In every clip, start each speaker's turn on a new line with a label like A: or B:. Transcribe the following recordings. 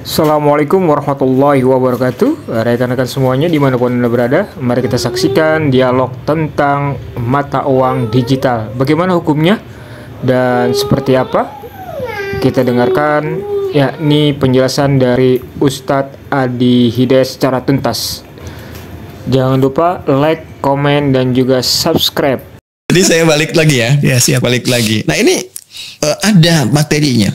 A: Assalamualaikum warahmatullahi wabarakatuh. Rekan-rekan semuanya dimanapun Anda berada, mari kita saksikan dialog tentang mata uang digital. Bagaimana hukumnya dan seperti apa? Kita dengarkan yakni penjelasan dari Ustadz Adi Hidayat secara tuntas. Jangan lupa like, komen, dan juga subscribe.
B: Jadi saya balik lagi ya.
C: Ya, siap.
B: Balik lagi. Nah ini ada materinya.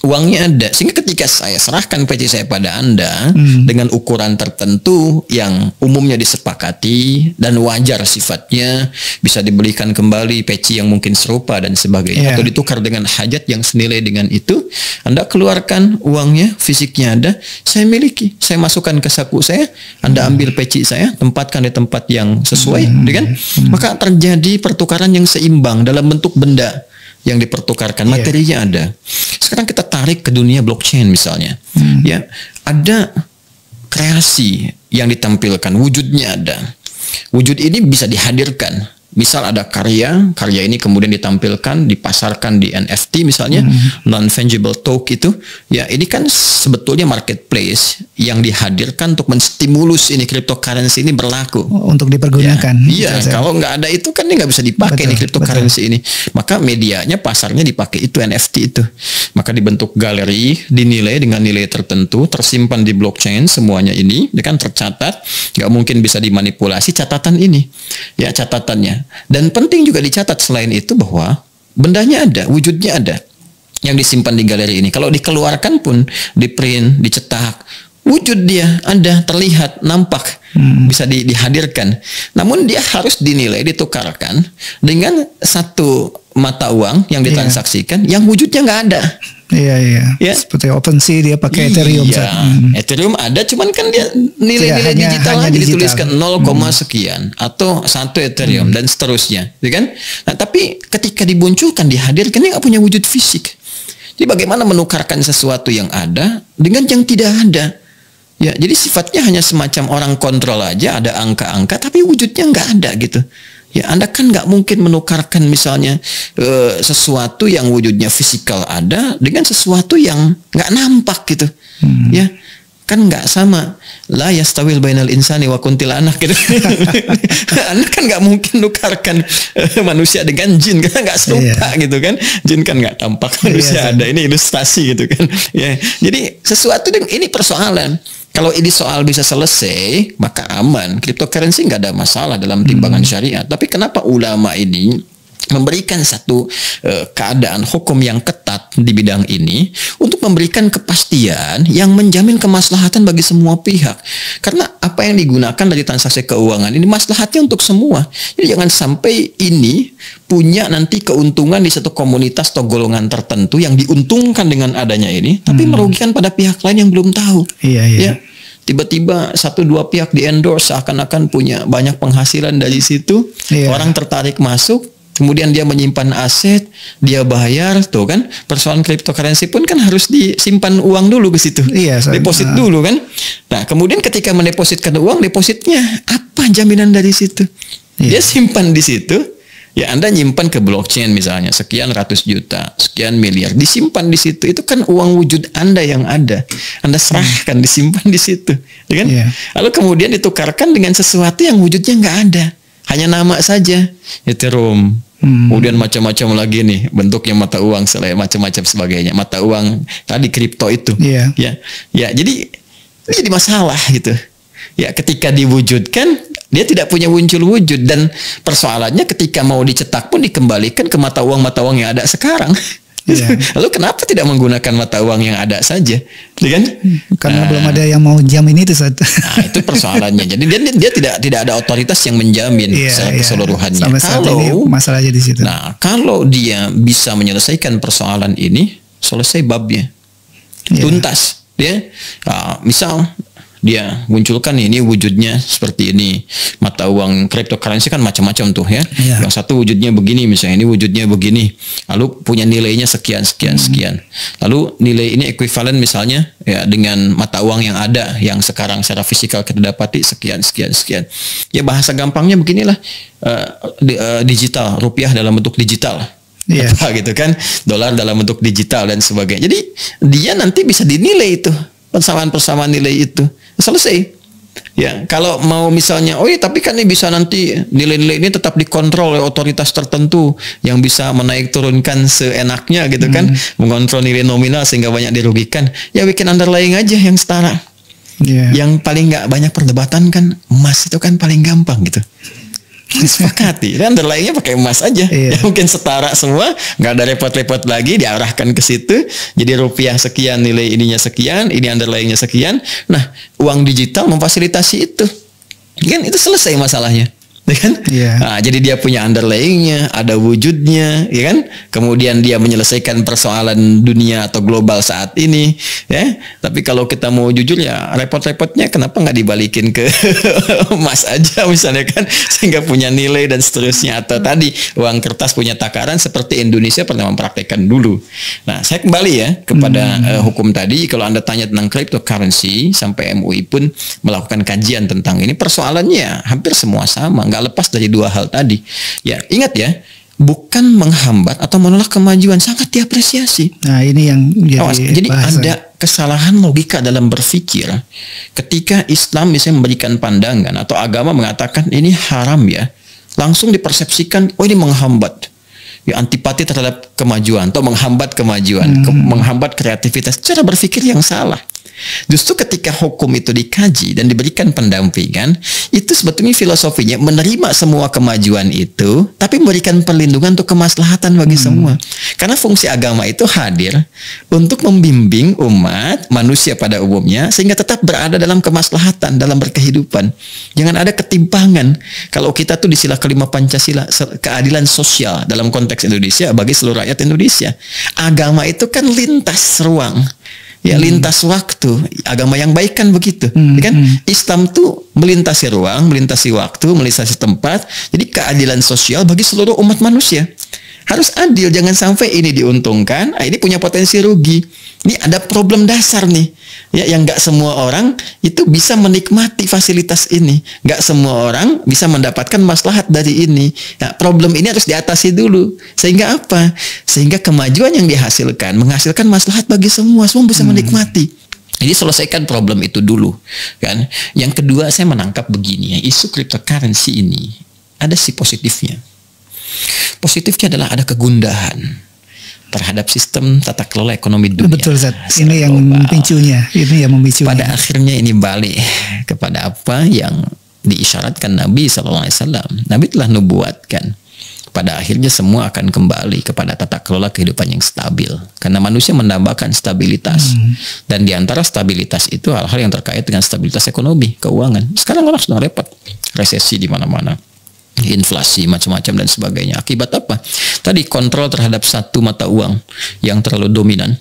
B: Uangnya ada, sehingga ketika saya serahkan peci saya pada Anda dengan ukuran tertentu yang umumnya disepakati dan wajar sifatnya, bisa dibelikan kembali peci yang mungkin serupa dan sebagainya, atau ditukar dengan hajat yang senilai dengan itu, Anda keluarkan uangnya, fisiknya ada, saya miliki, saya masukkan ke saku saya, Anda ambil peci saya, tempatkan di tempat yang sesuai, kan? Maka terjadi pertukaran yang seimbang dalam bentuk benda yang dipertukarkan, materinya ada. Sekarang kita tarik ke dunia blockchain misalnya, ya ada kreasi yang ditampilkan, wujudnya ada. Wujud ini bisa dihadirkan. Misal ada karya ini kemudian ditampilkan, dipasarkan di NFT misalnya, non-fungible token itu, ya ini kan sebetulnya marketplace yang dihadirkan untuk menstimulus ini cryptocurrency ini berlaku.
C: Untuk dipergunakan.
B: Iya, kalau nggak ada itu kan ini nggak bisa dipakai nih cryptocurrency ini. Maka medianya, pasarnya dipakai itu NFT itu. Maka dibentuk galeri, dinilai dengan nilai tertentu, tersimpan di blockchain semuanya ini, kan tercatat, nggak mungkin bisa dimanipulasi catatan ini, ya catatannya. Dan penting juga dicatat selain itu bahwa bendanya ada, wujudnya ada yang disimpan di galeri ini. Kalau dikeluarkan pun, di print, dicetak, wujud dia ada, terlihat, nampak, bisa dihadirkan. Namun dia harus dinilai, ditukarkan dengan satu mata uang yang ditransaksikan yang wujudnya nggak ada.
C: Iya. Ya. Seperti OpenSea dia pakai Ethereum.
B: Ethereum ada, cuman kan dia nilai-nilai digital aja dituliskan 0, sekian atau 1 Ethereum dan seterusnya, kan? Nah, tapi ketika dimunculkan, dihadirkan, dia nggak punya wujud fisik. Jadi bagaimana menukarkan sesuatu yang ada dengan yang tidak ada? Ya, jadi sifatnya hanya semacam orang kontrol aja, ada angka-angka, tapi wujudnya nggak ada gitu. Ya, Anda kan nggak mungkin menukarkan misalnya sesuatu yang wujudnya fisikal ada dengan sesuatu yang nggak nampak gitu. Ya, kan nggak sama. La yastawil bainal insani wa kuntil anak gitu. Anda kan nggak mungkin nukarkan manusia dengan jin, karena nggak serupa gitu kan. Jin kan nggak tampak, manusia ada. Ini ilustrasi gitu kan. Ya, jadi sesuatu yang ini persoalan. Kalau ini soal bisa selesai, maka aman. Cryptocurrency nggak ada masalah dalam timbangan syariat. Tapi kenapa ulama ini memberikan satu keadaan hukum yang ketat di bidang ini untuk memberikan kepastian yang menjamin kemaslahatan bagi semua pihak? Karena apa yang digunakan dari transaksi keuangan ini maslahatnya untuk semua. Jadi jangan sampai ini punya nanti keuntungan di satu komunitas atau golongan tertentu yang diuntungkan dengan adanya ini, tapi merugikan pada pihak lain yang belum tahu. Ya. Tiba-tiba 1-2 pihak di endorse seakan-akan punya banyak penghasilan dari situ. Orang tertarik masuk, kemudian dia menyimpan aset, dia bayar, tuh kan. Persoalan cryptocurrency pun kan harus disimpan uang dulu ke situ. Deposit dulu kan. Nah, kemudian ketika mendepositkan uang, depositnya apa jaminan dari situ? Dia simpan di situ. Ya, Anda nyimpan ke blockchain misalnya, sekian ratus juta, sekian miliar, disimpan di situ. Itu kan uang wujud Anda yang ada. Anda serahkan, disimpan di situ, ya kan? Lalu kemudian ditukarkan dengan sesuatu yang wujudnya nggak ada, hanya nama saja, Ethereum. Kemudian macam-macam lagi nih bentuknya mata uang, selain macam-macam sebagainya. Mata uang tadi kripto itu, ya. Jadi masalah gitu. Ya, ketika diwujudkan, dia tidak punya muncul wujud, dan persoalannya ketika mau dicetak pun dikembalikan ke mata uang yang ada sekarang. Lalu kenapa tidak menggunakan mata uang yang ada saja, kan?
C: Karena belum ada yang mau jamin itu saat.
B: Nah, itu persoalannya. Jadi dia tidak ada otoritas yang menjamin secara keseluruhannya.
C: Sampai saat ini masalahnya di situ.
B: Nah, kalau dia bisa menyelesaikan persoalan ini, selesai babnya, tuntas. Dia, misal dia munculkan ini wujudnya seperti ini. Mata uang cryptocurrency kan macam-macam tuh ya. Yang satu wujudnya begini misalnya, ini wujudnya begini. Lalu punya nilainya sekian. Lalu nilai ini ekuivalen misalnya ya dengan mata uang yang ada, yang sekarang secara fisikal kita dapati sekian. Ya, bahasa gampangnya beginilah, digital, rupiah dalam bentuk digital. Apa gitu kan, dolar dalam bentuk digital dan sebagainya. Jadi dia nanti bisa dinilai itu persamaan nilai itu. Selesai. Ya, kalau mau misalnya, oh iya tapi kan ini bisa nanti nilai-nilai ini tetap dikontrol oleh otoritas tertentu yang bisa menaik turunkan seenaknya gitu kan, mengontrol nilai nominal sehingga banyak dirugikan. Ya bikin underlying aja yang setara. Yang paling nggak banyak perdebatan kan emas itu kan paling gampang gitu. Sepakati, dan underlyingnya pakai emas aja, ya mungkin setara semua, nggak ada repot-repot lagi, diarahkan ke situ, jadi rupiah sekian, nilai ininya sekian, ini underlyingnya sekian. Nah, uang digital memfasilitasi itu, kan itu selesai masalahnya. Ya kan? Nah, jadi dia punya underlyingnya, ada wujudnya, ya kan? Kemudian dia menyelesaikan persoalan dunia atau global saat ini, ya. Tapi kalau kita mau jujur ya, repot-repotnya kenapa nggak dibalikin ke emas aja misalnya kan, sehingga punya nilai dan seterusnya. Atau tadi uang kertas punya takaran seperti Indonesia pernah mempraktekkan dulu. Nah, saya kembali ya kepada hukum tadi. Kalau Anda tanya tentang cryptocurrency, sampai MUI pun melakukan kajian tentang ini, persoalannya hampir semua sama. Nggak lepas dari dua hal tadi. Ya, ingat ya, bukan menghambat atau menolak kemajuan, sangat diapresiasi.
C: Nah, ini yang
B: jadi ada kesalahan logika dalam berpikir ketika Islam misalnya memberikan pandangan atau agama mengatakan ini haram ya, langsung dipersepsikan oh ini menghambat. Ya, antipati terhadap kemajuan atau menghambat kemajuan, menghambat kreativitas. Cara berpikir yang salah. Justru ketika hukum itu dikaji dan diberikan pendampingan, itu sebetulnya filosofinya menerima semua kemajuan itu, tapi memberikan perlindungan untuk kemaslahatan bagi semua. Karena fungsi agama itu hadir untuk membimbing umat manusia pada umumnya sehingga tetap berada dalam kemaslahatan dalam berkehidupan. Jangan ada ketimpangan. Kalau kita tuh di sila kelima Pancasila, keadilan sosial dalam konteks Indonesia bagi seluruh rakyat Indonesia. Agama itu kan lintas ruang. Ya, lintas waktu. Agama yang baik kan begitu, kan? Islam tuh melintasi ruang, melintasi waktu, melintasi tempat. Jadi keadilan sosial bagi seluruh umat manusia. Harus adil, jangan sampai ini diuntungkan, ini punya potensi rugi. Ini ada problem dasar nih, ya, yang nggak semua orang itu bisa menikmati fasilitas ini, nggak semua orang bisa mendapatkan maslahat dari ini. Nah, problem ini harus diatasi dulu, sehingga apa? Sehingga kemajuan yang dihasilkan menghasilkan maslahat bagi semua bisa menikmati. Jadi selesaikan problem itu dulu, kan? Yang kedua, saya menangkap begini ya, isu cryptocurrency ini ada si positifnya. Positifnya adalah ada kegundahan terhadap sistem tata kelola ekonomi dunia.
C: Betul, Zat. Ini yang memicunya. Ini yang memicunya.
B: Pada akhirnya ini balik kepada apa yang diisyaratkan Nabi SAW. Nabi telah nubuatkan. Pada akhirnya semua akan kembali kepada tata kelola kehidupan yang stabil. Karena manusia menambahkan stabilitas. Dan di antara stabilitas itu hal-hal yang terkait dengan stabilitas ekonomi, keuangan. Sekarang orang sudah repot. Resesi di mana-mana. Inflasi macam-macam dan sebagainya. Akibat apa? Tadi kontrol terhadap satu mata uang yang terlalu dominan.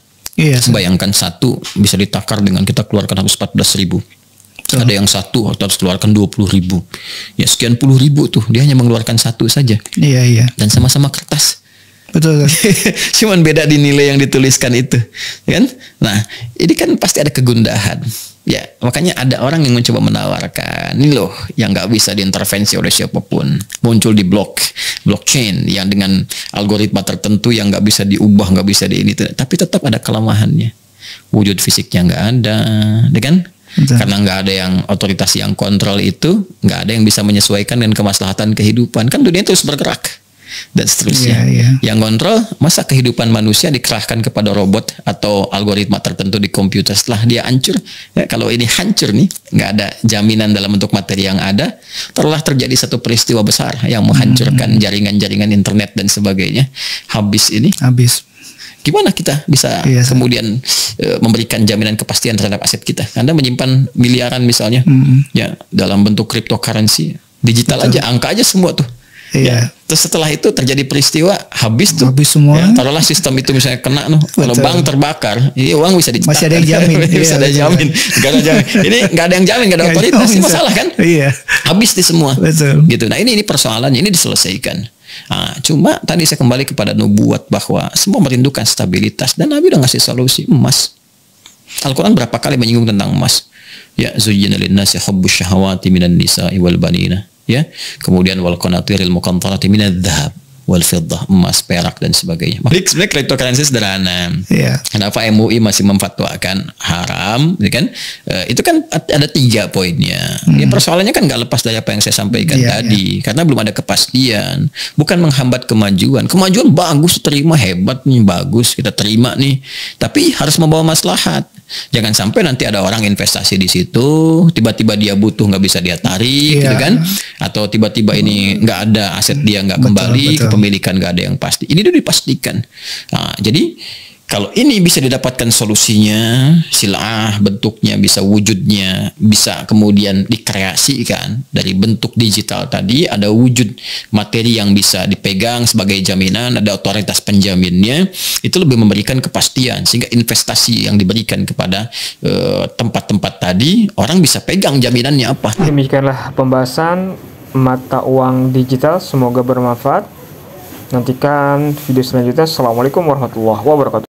B: Bayangkan satu bisa ditakar dengan kita keluarkan harus 14.000. Ada yang satu harus keluarkan 20.000. Ya, sekian puluh ribu tuh dia hanya mengeluarkan satu saja. Dan sama-sama kertas.
C: Betul.
B: Cuman beda di nilai yang dituliskan itu, kan? Nah, ini kan pasti ada kegundahan. Ya, makanya ada orang yang mencoba menawarkan, ini loh yang nggak bisa diintervensi oleh siapapun. Muncul di blockchain yang dengan algoritma tertentu yang nggak bisa diubah, nggak bisa di ini, tapi tetap ada kelemahannya. Wujud fisiknya nggak ada, kan? Karena nggak ada yang otoritas yang kontrol itu, nggak ada yang bisa menyesuaikan dengan kemaslahatan kehidupan. Kan dunia terus bergerak dan seterusnya. Yang kontrol masa kehidupan manusia dikerahkan kepada robot atau algoritma tertentu di komputer. Setelah dia hancur, ya, kalau ini hancur nih, nggak ada jaminan dalam bentuk materi yang ada, telah terjadi satu peristiwa besar yang menghancurkan jaringan-jaringan internet dan sebagainya. Habis. Gimana kita bisa kemudian memberikan jaminan kepastian terhadap aset kita? Anda menyimpan miliaran misalnya, ya, dalam bentuk cryptocurrency digital aja, angka aja semua tuh. Ya, terus setelah itu terjadi peristiwa, habis
C: semua.
B: Ya, taruhlah sistem itu misalnya kena kalau bank terbakar, ini uang bisa dicetak.
C: Masih ada yang jamin.
B: Bisa ada yang jamin. Nggak ada jamin. Ini nggak ada yang jamin, nggak ada otoritas. Ini masalah kan? Habis di semua. Gitu. Nah, ini persoalannya, ini diselesaikan. Nah, cuma tadi saya kembali kepada nubuat bahwa semua merindukan stabilitas dan Nabi udah ngasih solusi, emas. Al-Quran berapa kali menyinggung tentang emas? Ya, zuyyina lin-nasi hubbus syahawati minan nisa'i wal banina. Ya, kemudian wal qanatiril muqantarati minadz dzahab. wal fiddah, emas, perak dan sebagainya. Jadi sebenarnya cryptocurrency sederhana.
C: Iya.
B: Kenapa MUI masih memfatwakan haram, ya kan? Itu kan ada 3 poinnya. Ya, persoalannya kan nggak lepas dari apa yang saya sampaikan tadi, karena belum ada kepastian. Bukan menghambat kemajuan. Kemajuan bagus, terima, hebat nih, bagus kita terima nih. Tapi harus membawa maslahat. Jangan sampai nanti ada orang investasi di situ, tiba-tiba dia butuh nggak bisa dia tarik, gitu kan? Atau tiba-tiba ini nggak ada aset dia nggak kembali, kepemilikan nggak ada yang pasti. Ini udah dipastikan. Nah, jadi kalau ini bisa didapatkan solusinya, silah bentuknya bisa, wujudnya bisa kemudian dikreasikan dari bentuk digital tadi, ada wujud materi yang bisa dipegang sebagai jaminan, ada otoritas penjaminnya, itu lebih memberikan kepastian sehingga investasi yang diberikan kepada tempat-tempat tadi, orang bisa pegang jaminannya apa.
A: Demikianlah pembahasan mata uang digital, semoga bermanfaat. Nantikan video selanjutnya. Assalamualaikum warahmatullahi wabarakatuh.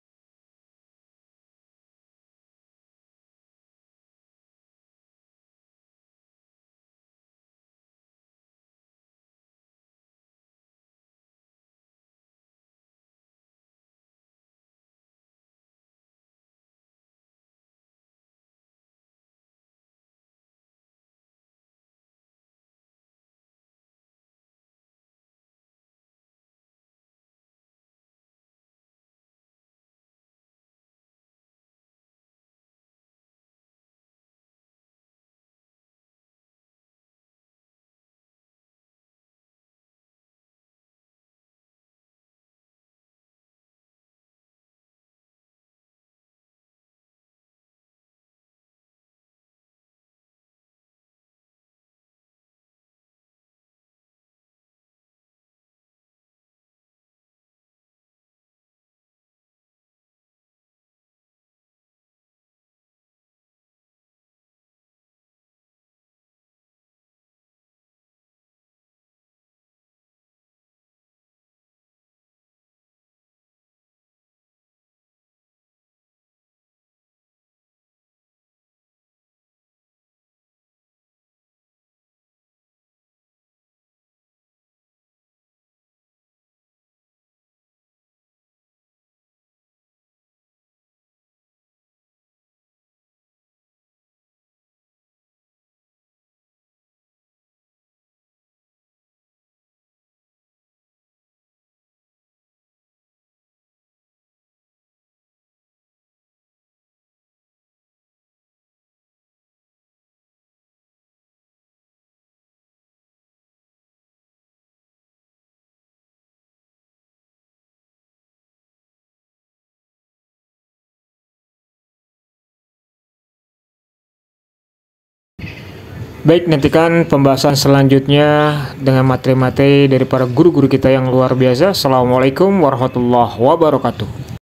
A: Baik, nantikan pembahasan selanjutnya dengan materi-materi dari para guru-guru kita yang luar biasa. Assalamualaikum warahmatullahi wabarakatuh.